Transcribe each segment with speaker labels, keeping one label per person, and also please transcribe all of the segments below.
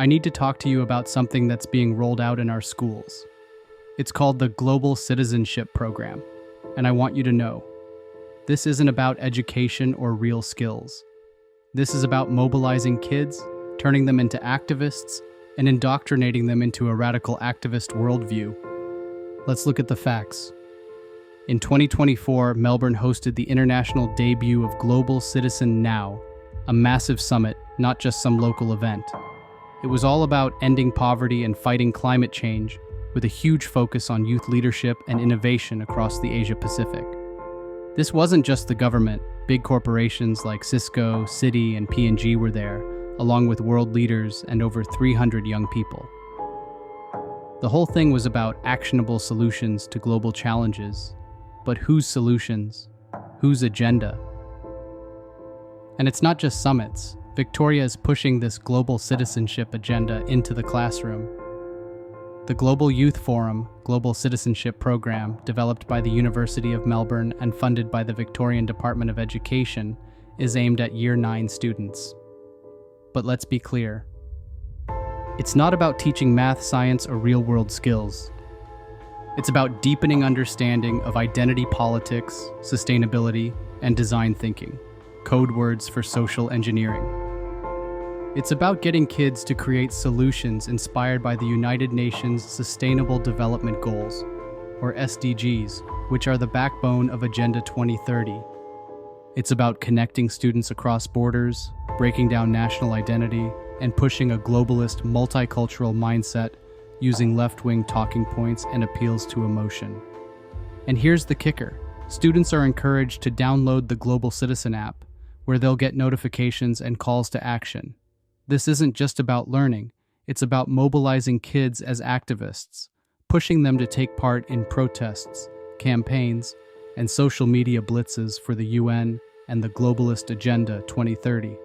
Speaker 1: I need to talk to you about something that's being rolled out in our schools. It's called the Global Citizenship Program, and I want you to know, this isn't about education or real skills. This is about mobilizing kids, turning them into activists, and indoctrinating them into a radical activist worldview. Let's look at the facts. In 2024, Melbourne hosted the international debut of Global Citizen Now, a massive summit, not just some local event. It was all about ending poverty and fighting climate change, with a huge focus on youth leadership and innovation across the Asia-Pacific. This wasn't just the government. Big corporations like Cisco, Citi, and P&G were there, along with world leaders and over 300 young people. The whole thing was about actionable solutions to global challenges. But whose solutions? Whose agenda? And it's not just summits. Victoria is pushing this global citizenship agenda into the classroom. The Global Youth Forum, Global Citizenship Program, developed by the University of Melbourne and funded by the Victorian Department of Education, is aimed at Year 9 students. But let's be clear. It's not about teaching math, science, or real-world skills. It's about deepening understanding of identity politics, sustainability, and design thinking, code words for social engineering. It's about getting kids to create solutions inspired by the United Nations Sustainable Development Goals, or SDGs, which are the backbone of Agenda 2030. It's about connecting students across borders, breaking down national identity, and pushing a globalist, multicultural mindset using left-wing talking points and appeals to emotion. And here's the kicker. Students are encouraged to download the Global Citizen app, where they'll get notifications and calls to action. This isn't just about learning, it's about mobilizing kids as activists, pushing them to take part in protests, campaigns, and social media blitzes for the UN and the globalist Agenda 2030.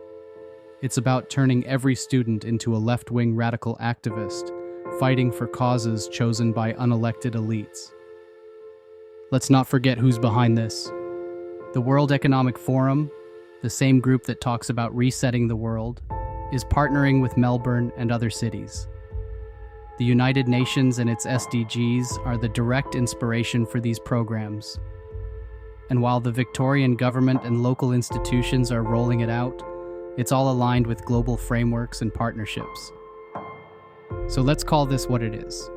Speaker 1: It's about turning every student into a left-wing radical activist, fighting for causes chosen by unelected elites. Let's not forget who's behind this. The World Economic Forum, the same group that talks about resetting the world, is partnering with Melbourne and other cities. The United Nations and its SDGs are the direct inspiration for these programs. And while the Victorian government and local institutions are rolling it out, it's all aligned with global frameworks and partnerships. So let's call this what it is.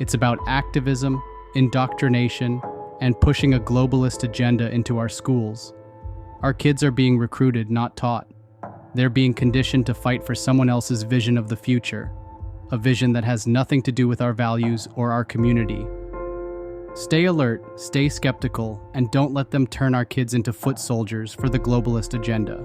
Speaker 1: It's about activism, indoctrination, and pushing a globalist agenda into our schools. Our kids are being recruited, not taught. They're being conditioned to fight for someone else's vision of the future, a vision that has nothing to do with our values or our community. Stay alert, stay skeptical, and don't let them turn our kids into foot soldiers for the globalist agenda.